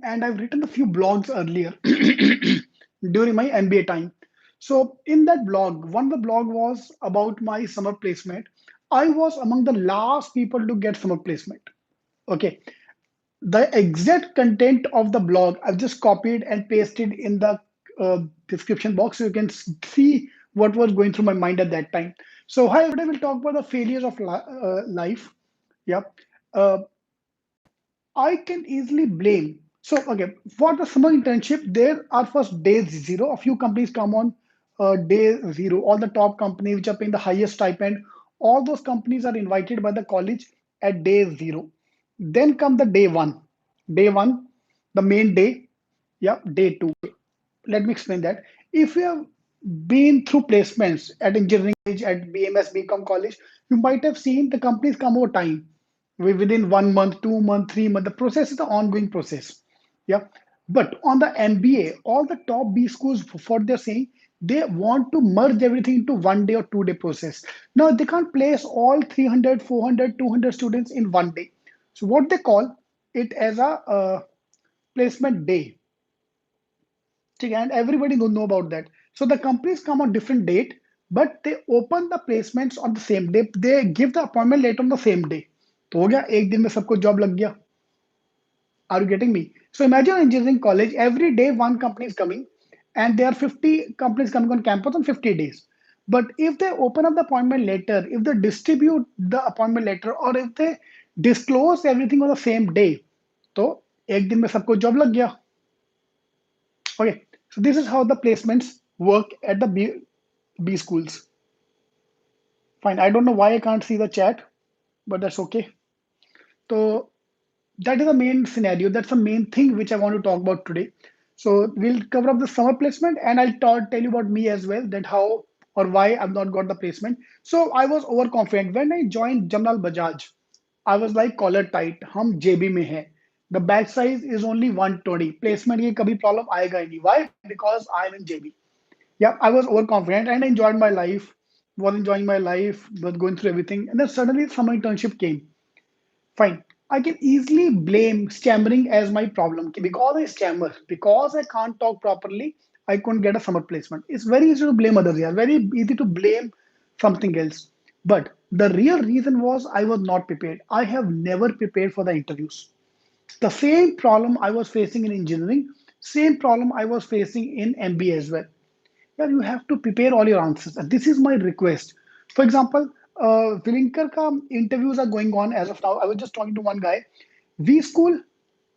and I've written a few blogs earlier during my MBA time. So in that blog, one of the blog was about my summer placement. I was among the last people to get summer placement. Okay, the exact content of the blog I've just copied and pasted in the uh, description box so you can see what was going through my mind at that time. So hi, today we'll talk about the failures of life. Yeah. uh, I can easily blame. So, okay, for the summer internship, there are first day zero. A few companies come on day zero. All the top companies which are paying the highest stipend, all those companies are invited by the college at day zero. Then come the day one. Day one, the main day. Yeah, day two. Let me explain that. If you have been through placements at engineering college, at BMS, BCom college, you might have seen the companies come over time within 1 month, 2 month, 3 month. The process is the ongoing process. Yeah. But on the MBA, all the top B schools, for what they're saying, they want to merge everything into 1 day or 2 day process. Now they can't place all 300, 400, 200 students in 1 day. So what they call it as a placement day. Okay, and everybody don't know about that. So the companies come on different date, but they open the placements on the same day. They give the appointment letter on the same day. तो हो गया एक दिन में सबको job लग गया. Are you getting me? So imagine engineering college, every day one company is coming, and there are 50 companies coming on campus on 50 days. But if they open up the appointment letter, if they distribute the appointment letter, or if they disclose everything on the same day, तो एक दिन में सबको job लग गया. Okay, so this is how the placements work at the B schools. Fine, I don't know why I can't see the chat, but that's okay. So that is the main scenario. That's the main thing which I want to talk about today. So we'll cover up the summer placement, and I'll tell you about me as well, that how or why I've not got the placement. So I was overconfident when I joined Jamnal Bajaj. I was like collar tight. हम JB में हैं. The batch size is only 120. Placement की कभी problem आएगा ही नहीं. Why? Because I'm in JB. Yeah, I was overconfident and I enjoyed my life. Was enjoying my life. Was going through everything, and then suddenly summer internship came. Fine. I can easily blame stammering as my problem. Because I stammer, because I can't talk properly, I couldn't get a summer placement. It's very easy to blame others here, very easy to blame something else. But the real reason was I was not prepared. I have never prepared for the interviews. The same problem I was facing in engineering, same problem I was facing in MBA as well. Yeah, you have to prepare all your answers. And this is my request. For example, Vilinker ka interviews are going on as of now. I was just talking to one guy. V School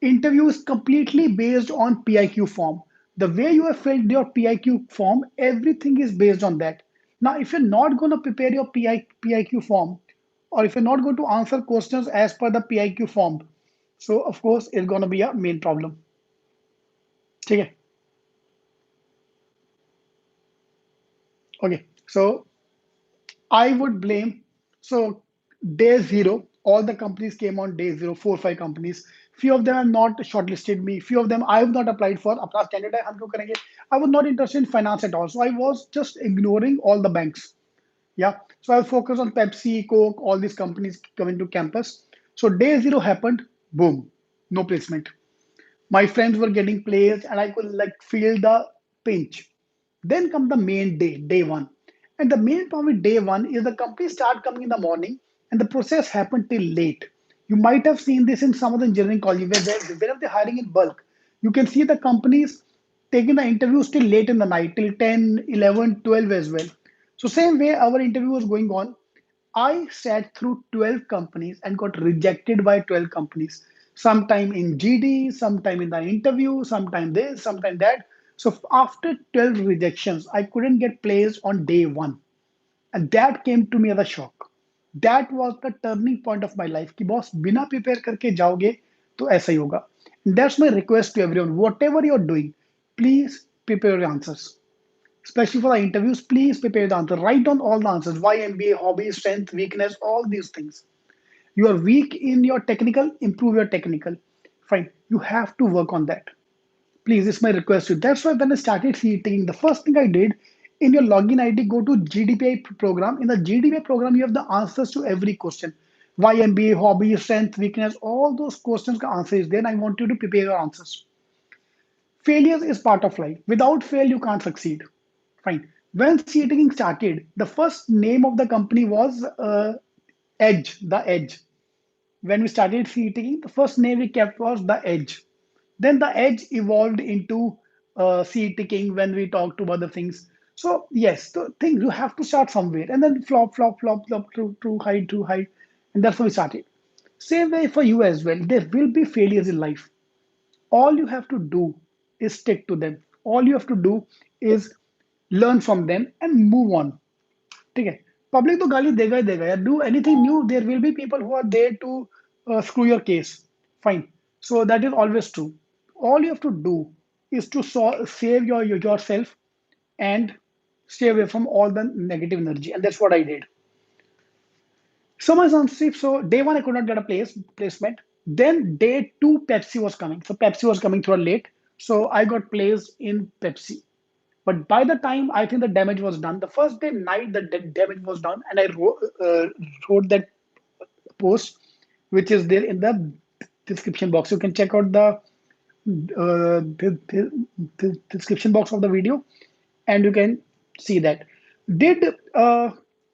interview is completely based on PIQ form. The way you have filled your PIQ form, everything is based on that. Now, if you're not going to prepare your PIQ form, or if you're not going to answer questions as per the PIQ form, so of course it's going to be a main problem. Okay. Okay. So I would blame. So day zero, all the companies came on day zero, 4 or 5 companies. Few of them have not shortlisted me. Few of them I have not applied for. अपना standard है, हम क्यों करेंगे? I was not interested in finance at all. So I was just ignoring all the banks. Yeah. So I focused on Pepsi, Coke, all these companies coming to campus. So day zero happened. Boom. No placement. My friends were getting placed and I could like feel the pinch. Then come the main day, day one. And the main problem with day one is the companies start coming in the morning and the process happened till late. You might have seen this in some of the engineering colleges wherever they're hiring in bulk. You can see the companies taking the interviews till late in the night, till 10, 11, 12 as well. So same way our interview was going on. I sat through 12 companies and got rejected by 12 companies. Sometime in GD, sometime in the interview, sometime this, sometime that. So after 12 rejections, I couldn't get placed on day one. And that came to me as a shock. That was the turning point of my life. कि boss बिना prepare करके जाओगे तो ऐसा ही होगा. That's my request to everyone. Whatever you're doing, please prepare your answers. Especially for the interviews, please prepare the answer. Write down all the answers. Why MBA, hobby, strength, weakness, all these things. You are weak in your technical, improve your technical. Fine. You have to work on that. Please, this is my request to you. That's why when I started CEAting, the first thing I did in your login ID, go to GDPI program. In the GDPI program, you have the answers to every question. Why MBA, hobby, strength, weakness, all those questions, the answer is there. And I want you to prepare your answers. Failure is part of life. Without fail, you can't succeed. Fine. When CEAT started, the first name of the company was Edge, the Edge. When we started CEAT, the first name we kept was the Edge. Then the Edge evolved into CEAT when we talked to other things. So yes, the thing you have to start somewhere, and then flop, flop, flop, flop, true high, and that's how we started. Same way for you as well. There will be failures in life. All you have to do is stick to them. All you have to do is learn from them and move on. ठीक है. Public तो गाली देगा ही देगा यार. Do anything new, there will be people who are there to screw your case. Fine. So that is always true. All you have to do is to save yourself and stay away from all the negative energy, and that's what I did. So my sonship. So day one, I could not get a placement. Then day two, Pepsi was coming. So Pepsi was coming through late. So I got placed in Pepsi. But by the time I think the damage was done, the first day night the damage was done, and I wrote that post, which is there in the description box. You can check out the description box of the video, and you can see that. Did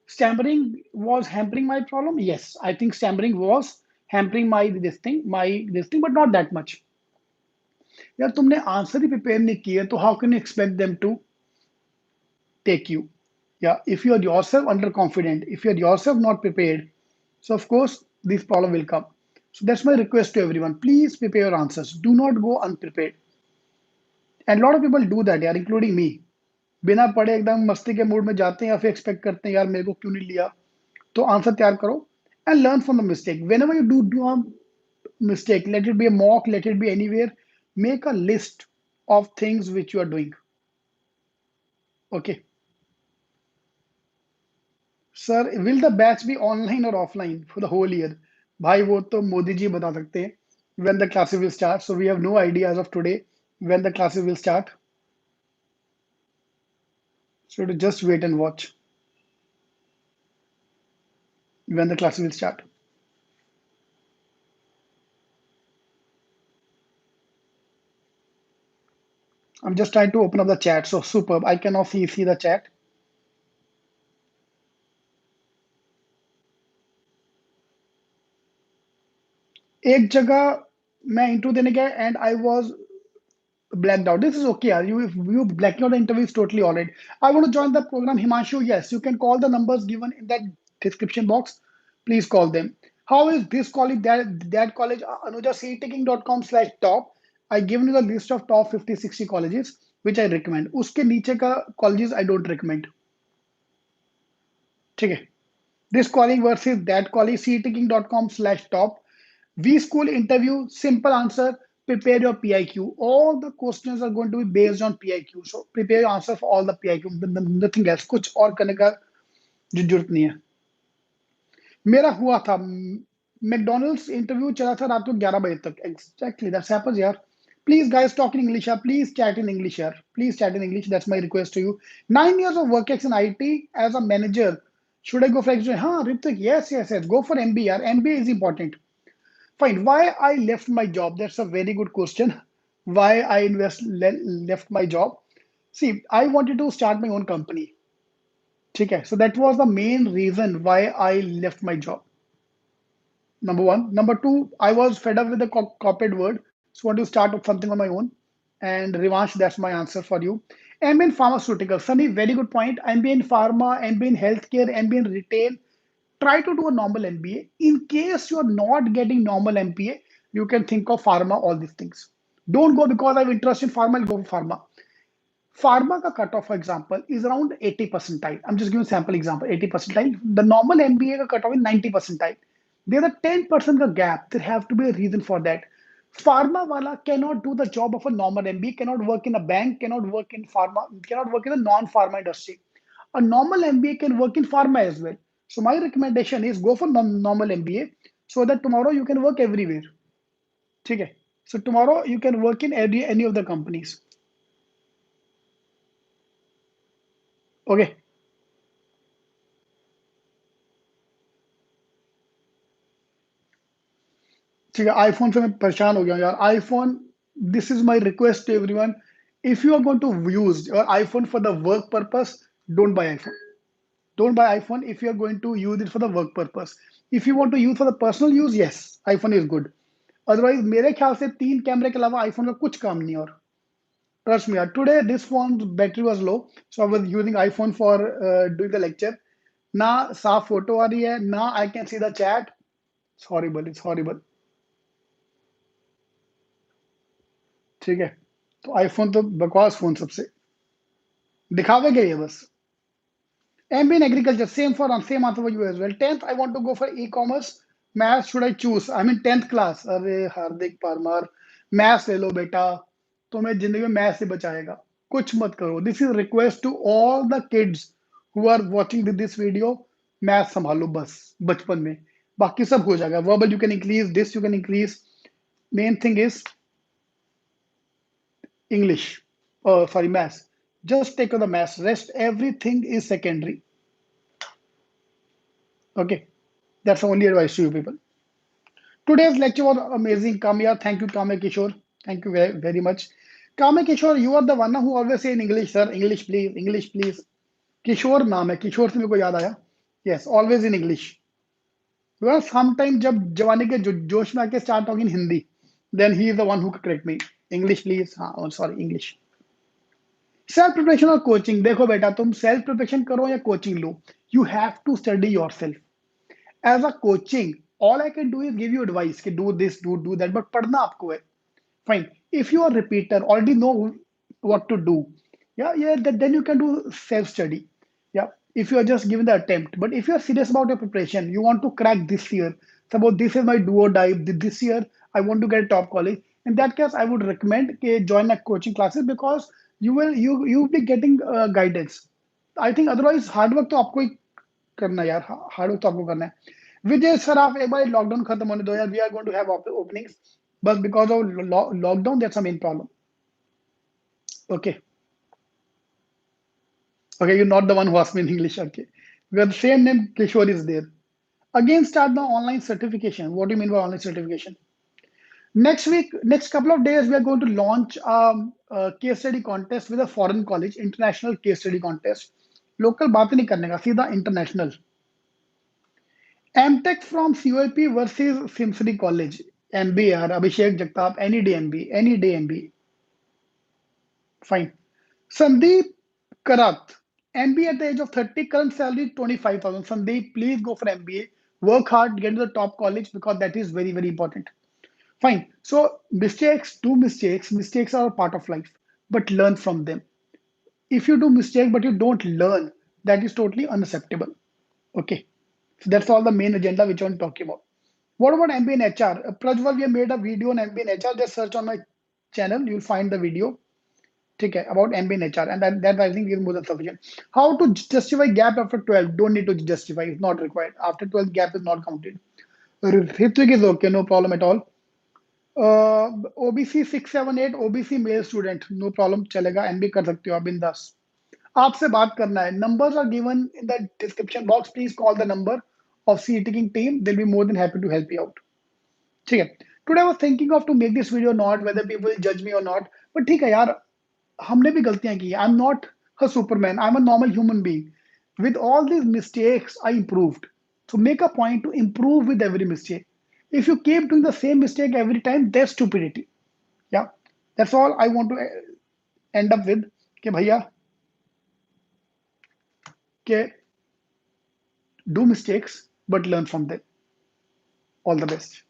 stammering was hampering my problem? Yes, I think stammering was hampering my this thing, but not that much. यार तुमने answer ही prepare नहीं किए तो how can you expect them to take you? Yeah, if you are yourself underconfident, if you are yourself not prepared, so of course this problem will come. So that's my request to everyone. Please prepare your answers. Do not go unprepared. And a lot of people do that, यार, including me. बिना पढ़े एकदम मस्ती के mood में जाते हैं या फिर एक्सपेक्ट करते हैं यार मेरे को क्यों नहीं लिया. तो आंसर तैयार करो and learn from the mistake. Whenever you do a mistake, let it be a mock, let it be anywhere, make a list of things which you are doing. Okay. Sir will the batch be online और offline for the whole year? भाई वो तो मोदी जी बता सकते हैं. When the classes will start, so we have no idea as of today when the classes will start. So to just wait and watch when the classes will start. I'm just trying to open up the chat. So superb. I cannot see the chat. एक जगह मैं interview देने गया and I was blacked out. This is okay. You blacking out the interview is totally alright. I want to join the program, Himanshu. Yes, you can call the numbers given in that description box. Please call them. How is this college, that college? anujaseataking.com/top. I given you the list of top 50, 60 colleges which I recommend. उसके नीचे का colleges I don't recommend. ठीक है. This calling versus that calling, ceating.com/top. V school interview, simple answer, prepare your PIQ. All the questions are going to be based on PIQ. So prepare your answer for all the PIQ. Nothing else. कुछ और करने का जरूरत नहीं है. मेरा हुआ था मैकडोनल्ड्स इंटरव्यू चला था रात को 11 बजे तक. Exactly, that's happens यार. Please guys talk in English. Please chat in English here. Please chat in English. That's my request to you. 9 years of work ex in IT as a manager. Should I go for extra? हाँ Ritik, yes. Go for MBA. MBA is important. Fine. Why I left my job? That's a very good question. Why I left my job? See, I wanted to start my own company. Okay, so that was the main reason why I left my job. Number one. Number two, I was fed up with the corporate world, so I want to start something on my own. And Revansh, that's my answer for you. MBA in pharmaceutical. Sunny, very good point. MBA in pharma, MBA in healthcare, MBA in retail. Try to do a normal MBA. In case you're not getting normal MBA, you can think of pharma, all these things. Don't go because I have interest in pharma, I'll go for pharma. Pharma ka cutoff, for example, is around 80 percentile. I'm just giving sample example, 80 percentile. The normal MBA ka cutoff is 90 percentile. There's a 10% ka gap. There have to be a reason for that. Pharma wala cannot do the job of a normal MBA, cannot work in a bank, cannot work in pharma, cannot work in the non-pharma industry. A normal MBA can work in pharma as well. So my recommendation is go for normal MBA so that tomorrow you can work everywhere. Okay. So tomorrow you can work in any of the companies. Okay. ठीक है. IPhone से मैं परेशान हो गया यार. IPhone This is my request to everyone. If you are going to use your iPhone for the work purpose, don't buy iPhone. Don't buy iPhone if you are going to use it for the work purpose. If you want to use for the personal use, yes, iPhone is good. Otherwise, मेरे ख्याल से 3 कैमरे के अलावा iPhone का कुछ काम नहीं है और trust me, today this phone's battery was low, so I was using iPhone for doing the lecture. ना साफ फोटो आ रही है, ना I can see the chat. It's horrible. It's horrible. ठीक है, तो iPhone तो बकवास फोन सबसे दिखावे गए है बस. MBA in agriculture, same answer for you as well. 10th, I want to go for e-commerce. Maths should I choose? I'm in 10th class. अरे हार्दिक परमार, मैथ्स ले लो बेटा, तुम्हें जिंदगी में मैथ्स से बचाएगा. कुछ मत करो. This is request to all the kids who are watching this video. Maths संभालो बस बचपन में, बाकी सब हो जाएगा. Verbal you can increase, this you can increase. Main thing is English. Oh, sorry, maths. Just take on the maths. Rest everything is secondary. Okay. That's the only advice to you people. Today's lecture was amazing, Kamya. Thank you, Kamya Kishore. Thank you very, very much. Kamya Kishore, you are the one who always say in English, sir, English please, English please. Kishore नाम है, किशोर से मेरे को याद आया. Yes, always in English. Because sometimes जब जवानी के जोश में आके start talking Hindi, then he is the one who correct me. English please. हाँ, oh, sorry, English. Self preparation और कोचिंग. देखो बेटा, तुम सेल्फ प्रिपरेशन करो या कोचिंग लो, you have to study yourself. As a coaching, all I can do is give you advice कि do this, do that, but पढ़ना आपको है. Fine. If you are a repeater, already know what to do. Yeah, then you can do self-study. Yeah, if you are just giving the attempt. But if you are serious about your preparation, you want to crack this year. Suppose this is my do or die. This year I want to get a top college. In that case, I would recommend join a coaching classes because you will be getting guidance. I think otherwise hard work तो आपको ही करना है यार. Hard work तो आपको करना है. विजय sir, आप एक बार लॉकडाउन खत्म होने दो यार. We are going to have openings, but because of lockdown, that's the main problem. Okay. Okay, you're not the one who asked me in English. Okay. Because the same name Kishore is there. Again, start the online certification. What do you mean by online certification? Next week, next couple of days, we are going to launch a case study contest with a foreign college, international case study contest. Local बात नहीं करने का, सीधा international. MTech from COP versus Simsbury College. MBA, Abhishek Jagtap, any day MBA, any day MBA. Fine. Sandeep Karat, MBA at the age of 30, current salary 25,000. Sandeep, please go for MBA. Work hard, get to the top college because that is very, very important. Fine. So mistakes, do mistakes. Mistakes are a part of life, but learn from them. If you do mistake but you don't learn, that is totally unacceptable. Okay. So that's all the main agenda which I'm talking about. What about MBA in HR? Prajwal, we have made a video on MBA in HR. Just search on my channel. You'll find the video. Okay, about MBA in HR. And that I think is more than sufficient. How to justify gap after 12? Don't need to justify. It's not required. After 12, gap is not counted. Ritwik is okay. No problem at all. OBC 678, OBC male student. No problem. चलेगा. MBA कर सकते हो आप बिंदास. आपसे बात करना है. Numbers are given in the description box. Please call the number of CEAT team. They'll be more than happy to help you out. ठीक है. Today I was thinking of to make this video not whether people will judge me or not. But ठीक है यार, हमने भी गलतियां की. I'm not a superman. I'm a normal human being. With all these mistakes, I improved. So make a point to improve with every mistake. If you keep doing the same mistake every time, that's stupidity. Yeah, that's all I want to end up with. कि भैया कि do mistakes but learn from them. All the best.